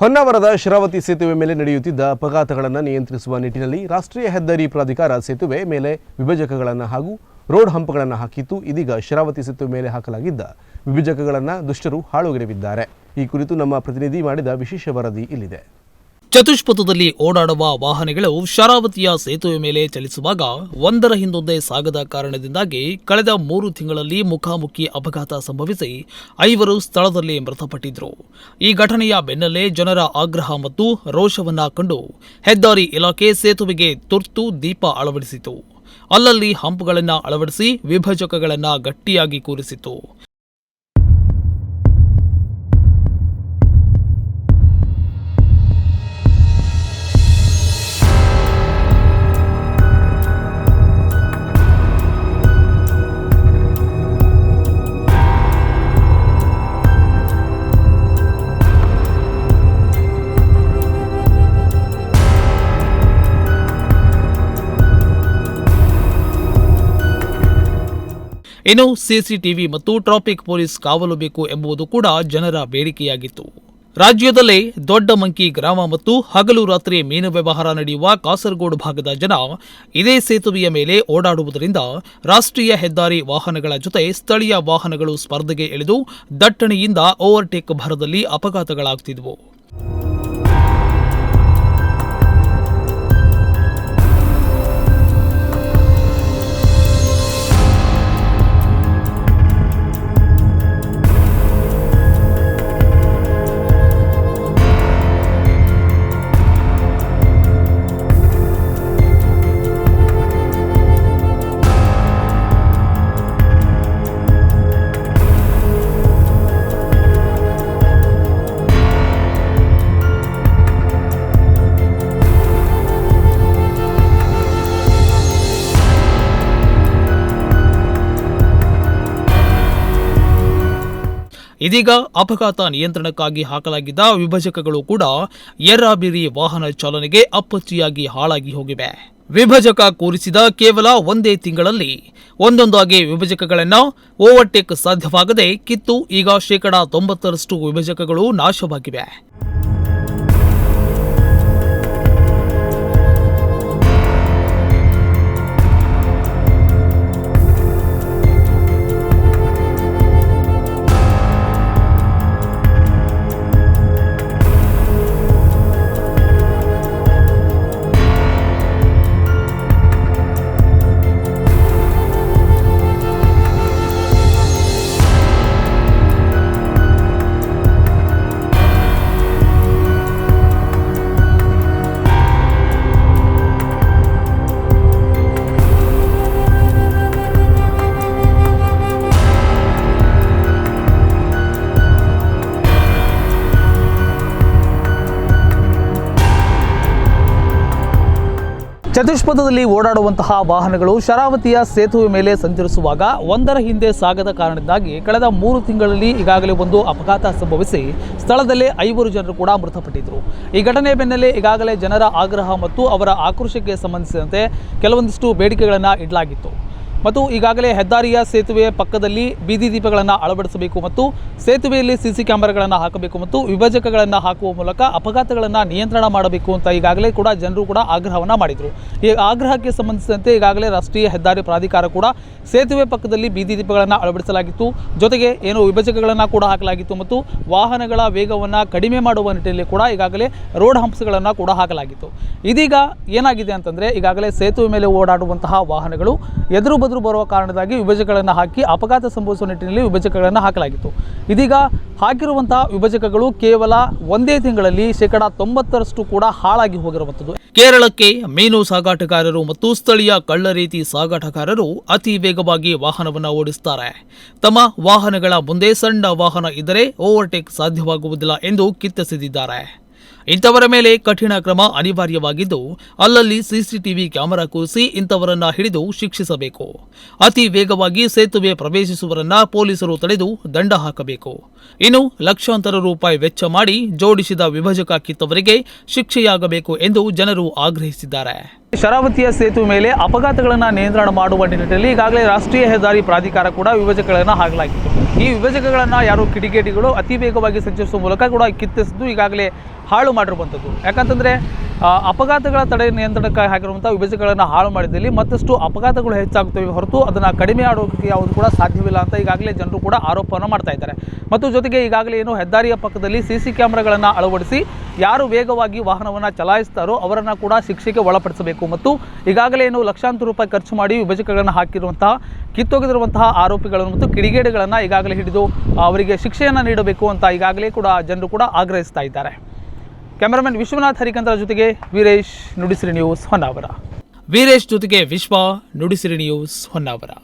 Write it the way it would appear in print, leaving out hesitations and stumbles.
ಹೊನ್ನಾವರದ ಶರಾವತಿ ಸೇತುವೆ ಮೇಲೆ ನಡೆಯುತ್ತಿದ್ದ ಅಪಘಾತಗಳನ್ನು ನಿಯಂತ್ರಿಸುವ ನಿಟ್ಟಿನಲ್ಲಿ ರಾಷ್ಟ್ರೀಯ ಹೆದ್ದಾರಿ ಪ್ರಾಧಿಕಾರ ಸೇತುವೆ ಮೇಲೆ ವಿಭಜಕಗಳನ್ನು ಹಾಗೂ ರೋಡ್ ಹಂಪ್ಗಳನ್ನು ಹಾಕಿತ್ತು. ಇದೀಗ ಶರಾವತಿ ಸೇತುವೆ ಮೇಲೆ ಹಾಕಲಾಗಿದ್ದ ವಿಭಜಕಗಳನ್ನು ದುಷ್ಟರು ಹಾಳುಗೆಡವಿದ್ದಾರೆ. ಈ ಕುರಿತು ನಮ್ಮ ಪ್ರತಿನಿಧಿ ಮಾಡಿದ ವಿಶೇಷ ವರದಿ ಇಲ್ಲಿದೆ. ಚತುಷ್ಪಥದಲ್ಲಿ ಓಡಾಡುವ ವಾಹನಗಳು ಶರಾವತಿಯ ಸೇತುವೆ ಮೇಲೆ ಚಲಿಸುವಾಗ ಒಂದರ ಹಿಂದೊಂದೇ ಸಾಗದ ಕಾರಣದಿಂದಾಗಿ ಕಳೆದ 3 ತಿಂಗಳಲ್ಲಿ ಮುಖಾಮುಖಿ ಅಪಘಾತ ಸಂಭವಿಸಿ 5 ಸ್ಥಳದಲ್ಲಿ ಮೃತಪಟ್ಟಿದ್ರು. ಈ ಘಟನೆಯ ಬೆನ್ನಲ್ಲೇ ಜನರ ಆಗ್ರಹ ಮತ್ತು ರೋಷವನ್ನ ಕಂಡು ಹೆದ್ದಾರಿ ಇಲಾಖೆ ಸೇತುವೆಗೆ ತುರ್ತು ದೀಪ ಅಳವಡಿಸಿತು. ಅಲ್ಲಲ್ಲಿ ಹಂಪ್ಗಳನ್ನು ಅಳವಡಿಸಿ ವಿಭಜಕಗಳನ್ನು ಗಟ್ಟಿಯಾಗಿ ಕೂರಿಸಿತು. ಇನ್ನು ಸಿಸಿಟಿವಿ ಮತ್ತು ಟ್ರಾಫಿಕ್ ಪೊಲೀಸ್ ಕಾವಲು ಬೇಕು ಎಂಬುದು ಕೂಡ ಜನರ ಬೇಡಿಕೆಯಾಗಿತ್ತು. ರಾಜ್ಯದಲ್ಲೇ ದೊಡ್ಡ ಮಂಕಿ ಗ್ರಾಮ ಮತ್ತು ಹಗಲು ರಾತ್ರಿ ಮೀನು ವ್ಯವಹಾರ ನಡೆಯುವ ಕಾಸರಗೋಡು ಭಾಗದ ಜನ ಇದೇ ಸೇತುವೆಯ ಮೇಲೆ ಓಡಾಡುವುದರಿಂದ ರಾಷ್ಟ್ರೀಯ ಹೆದ್ದಾರಿ ವಾಹನಗಳ ಜೊತೆ ಸ್ಥಳೀಯ ವಾಹನಗಳು ಸ್ಪರ್ಧೆಗೆ ಇಳಿದು ದಟ್ಟಣೆಯಿಂದ ಓವರ್ಟೇಕ್ ಭರದಲ್ಲಿ ಅಪಘಾತಗಳಾಗುತ್ತಿದ್ದವು. ಇದೀಗ ಅಪಘಾತ ನಿಯಂತ್ರಣಕ್ಕಾಗಿ ಹಾಕಲಾಗಿದ್ದ ವಿಭಜಕಗಳು ಕೂಡ ಎರ್ರಾಬಿರಿ ವಾಹನ ಚಾಲನೆಗೆ ಅಪ್ಪಚ್ಚಿಯಾಗಿ ಹಾಳಾಗಿ ಹೋಗಿವೆ. ವಿಭಜಕ ಕೂರಿಸಿದ ಕೇವಲ ಒಂದೇ ತಿಂಗಳಲ್ಲಿ ಒಂದೊಂದಾಗಿ ವಿಭಜಕಗಳನ್ನು ಓವರ್ಟೇಕ್ ಸಾಧ್ಯವಾಗದೆ ಕಿತ್ತು ಈಗ 90% ವಿಭಜಕಗಳು ನಾಶವಾಗಿವೆ. ಚತುಷ್ಪಥದಲ್ಲಿ ಓಡಾಡುವಂತಹ ವಾಹನಗಳು ಶರಾವತಿಯ ಸೇತುವೆ ಮೇಲೆ ಸಂಚರಿಸುವಾಗ ಒಂದರ ಹಿಂದೆ ಸಾಗದ ಕಾರಣದಿಂದಾಗಿ ಕಳೆದ 3 ತಿಂಗಳಲ್ಲಿ ಈಗಾಗಲೇ ಒಂದು ಅಪಘಾತ ಸಂಭವಿಸಿ ಸ್ಥಳದಲ್ಲೇ 5 ಜನರು ಕೂಡ ಮೃತಪಟ್ಟಿದ್ದರು. ಈ ಘಟನೆ ಬೆನ್ನಲ್ಲೇ ಈಗಾಗಲೇ ಜನರ ಆಗ್ರಹ ಮತ್ತು ಅವರ ಆಕ್ರೋಶಕ್ಕೆ ಸಂಬಂಧಿಸಿದಂತೆ ಕೆಲವೊಂದಿಷ್ಟು ಬೇಡಿಕೆಗಳನ್ನು ಇಡಲಾಗಿತ್ತು. ಮತ್ತು ಈಗಾಗಲೇ ಹೆದ್ದಾರಿಯ ಸೇತುವೆಯ ಪಕ್ಕದಲ್ಲಿ ಬೀದಿ ದೀಪಗಳನ್ನು ಅಳವಡಿಸಬೇಕು ಮತ್ತು ಸೇತುವೆಯಲ್ಲಿ ಸಿಸಿ ಕ್ಯಾಮೆರಾಗಳನ್ನು ಹಾಕಬೇಕು ಮತ್ತು ವಿಭಜಕಗಳನ್ನು ಹಾಕುವ ಮೂಲಕ ಅಪಘಾತಗಳನ್ನು ನಿಯಂತ್ರಣ ಮಾಡಬೇಕು ಅಂತ ಈಗಾಗಲೇ ಕೂಡ ಜನರು ಕೂಡ ಆಗ್ರಹವನ್ನು ಮಾಡಿದರು. ಈ ಆಗ್ರಹಕ್ಕೆ ಸಂಬಂಧಿಸಿದಂತೆ ಈಗಾಗಲೇ ರಾಷ್ಟ್ರೀಯ ಹೆದ್ದಾರಿ ಪ್ರಾಧಿಕಾರ ಕೂಡ ಸೇತುವೆ ಪಕ್ಕದಲ್ಲಿ ಬೀದಿ ದೀಪಗಳನ್ನು ಅಳವಡಿಸಲಾಗಿತ್ತು. ಜೊತೆಗೆ ವಿಭಜಕಗಳನ್ನು ಕೂಡ ಹಾಕಲಾಗಿತ್ತು ಮತ್ತು ವಾಹನಗಳ ವೇಗವನ್ನು ಕಡಿಮೆ ಮಾಡುವ ನಿಟ್ಟಿನಲ್ಲಿ ಕೂಡ ಈಗಾಗಲೇ ರೋಡ್ ಹಂಪ್ಸ್ಗಳನ್ನು ಕೂಡ ಹಾಕಲಾಗಿತ್ತು. ಇದೀಗ ಏನಾಗಿದೆ ಅಂತಂದರೆ ಈಗಾಗಲೇ ಸೇತುವೆ ಮೇಲೆ ಓಡಾಡುವಂತಹ ವಾಹನಗಳು ಎದುರು ಬರುವ ಕಾರಣದಾಗಿ ವಿಭಜಕಗಳನ್ನು ಹಾಕಿ ಅಪಘಾತ ಸಂಭವಿಸುವ ನಿಟ್ಟಿನಲ್ಲಿ ವಿಭಜಕಗಳನ್ನು ಹಾಕಲಾಗಿತ್ತು. ಇದೀಗ ಹಾಕಿರುವಂತಹ ವಿಭಜಕಗಳು ಕೇವಲ ಒಂದೇ ತಿಂಗಳಲ್ಲಿ 90% ಕೂಡ ಹಾಳಾಗಿ ಹೋಗಿರುವಂಥದ್ದು. ಕೇರಳಕ್ಕೆ ಮೀನು ಸಾಗಾಟಗಾರರು ಮತ್ತು ಸ್ಥಳೀಯ ಕಳ್ಳ ರೀತಿ ಸಾಗಾಟಗಾರರು ಅತಿ ವೇಗವಾಗಿ ವಾಹನವನ್ನು ಓಡಿಸುತ್ತಾರೆ. ತಮ್ಮ ವಾಹನಗಳ ಮುಂದೆ ಸಣ್ಣ ವಾಹನ ಇದ್ದರೆ ಓವರ್ಟೇಕ್ ಸಾಧ್ಯವಾಗುವುದಿಲ್ಲ ಎಂದು ಕಿತ್ತಸೆದಿದ್ದಾರೆ. ಇಂಥವರ ಮೇಲೆ ಕಠಿಣ ಕ್ರಮ ಅನಿವಾರ್ಯವಾಗಿದ್ದು ಅಲ್ಲಲ್ಲಿ ಸಿಸಿಟಿವಿ ಕ್ಯಾಮೆರಾ ಕೂರಿಸಿ ಇಂಥವರನ್ನ ಹಿಡಿದು ಶಿಕ್ಷಿಸಬೇಕು. ಅತಿ ವೇಗವಾಗಿ ಸೇತುವೆ ಪ್ರವೇಶಿಸುವವರನ್ನ ಪೊಲೀಸರು ತಡೆದು ದಂಡ ಹಾಕಬೇಕು. ಇನ್ನು ಲಕ್ಷಾಂತರ ರೂಪಾಯಿ ವೆಚ್ಚ ಮಾಡಿ ಜೋಡಿಸಿದ ವಿಭಜಕ ಕಿತ್ತವರಿಗೆ ಶಿಕ್ಷೆಯಾಗಬೇಕು ಎಂದು ಜನರು ಆಗ್ರಹಿಸಿದ್ದಾರೆ. ಶರಾವತಿಯ ಸೇತುವೆ ಮೇಲೆ ಅಪಘಾತಗಳನ್ನು ನಿಯಂತ್ರಣ ಮಾಡುವ ನಿಟ್ಟಿನಲ್ಲಿ ಈಗಾಗಲೇ ರಾಷ್ಟ್ರೀಯ ಹೆದ್ದಾರಿ ಪ್ರಾಧಿಕಾರ ಕೂಡ ವಿಭಜಕಗಳನ್ನು ಹಾಕಲಾಗಿತ್ತು. ಈ ವಿಭಜಕಗಳನ್ನು ಯಾರು ಕಿಡಿಗೇಡಿಗಳು ಅತಿ ವೇಗವಾಗಿ ಸಂಚರಿಸುವ ಮೂಲಕ ಕೂಡ ಕಿತ್ತೆಸೆದು ಈಗಾಗಲೇ ಹಾಳು ಮಾಡಿರುವಂಥದ್ದು. ಯಾಕಂತಂದರೆ ಅಪಘಾತಗಳ ತಡೆ ನಿಯಂತ್ರಣಕ್ಕಾಗಿ ಹಾಕಿರುವಂಥ ವಿಭಜಕಗಳನ್ನು ಹಾಳು ಮಾಡಿದಲ್ಲಿ ಮತ್ತಷ್ಟು ಅಪಘಾತಗಳು ಹೆಚ್ಚಾಗುತ್ತವೆ ಹೊರತು ಅದನ್ನು ಕಡಿಮೆ ಮಾಡೋಕ್ಕೆ ಯಾವುದು ಕೂಡ ಸಾಧ್ಯವಿಲ್ಲ ಅಂತ ಈಗಾಗಲೇ ಜನರು ಕೂಡ ಆರೋಪವನ್ನು ಮಾಡ್ತಾ ಇದ್ದಾರೆ. ಮತ್ತು ಜೊತೆಗೆ ಈಗಾಗಲೇ ಏನು ಹೆದ್ದಾರಿಯ ಪಕ್ಕದಲ್ಲಿ CC ಕ್ಯಾಮ್ರಾಗಳನ್ನು ಅಳವಡಿಸಿ ಯಾರು ವೇಗವಾಗಿ ವಾಹನವನ್ನು ಚಲಾಯಿಸ್ತಾರೋ ಅವರನ್ನು ಕೂಡ ಶಿಕ್ಷೆಗೆ ಒಳಪಡಿಸಬೇಕು ಮತ್ತು ಈಗಾಗಲೇ ಏನು ಲಕ್ಷಾಂತರ ರೂಪಾಯಿ ಖರ್ಚು ಮಾಡಿ ವಿಭಜಕಗಳನ್ನು ಹಾಕಿರುವಂತಹ ಕಿತ್ತೊಗೆದಿರುವಂತಹ ಆರೋಪಿಗಳನ್ನು ಮತ್ತು ಕಿಡಿಗೇಡಿಗಳನ್ನು ಈಗಾಗಲೇ ಹಿಡಿದು ಅವರಿಗೆ ಶಿಕ್ಷೆಯನ್ನು ನೀಡಬೇಕು ಅಂತ ಈಗಾಗಲೇ ಕೂಡ ಜನರು ಕೂಡ ಆಗ್ರಹಿಸ್ತಾ ಇದ್ದಾರೆ. ಕ್ಯಾಮರಾಮನ್ ವಿಶ್ವನಾಥ್ ಹರಿಕಂತರ ಜೊತೆಗೆ ವೀರೇಶ್ ನುಡಿಸಿರಿ ನ್ಯೂಸ್ ಹೊನ್ನಾವರ.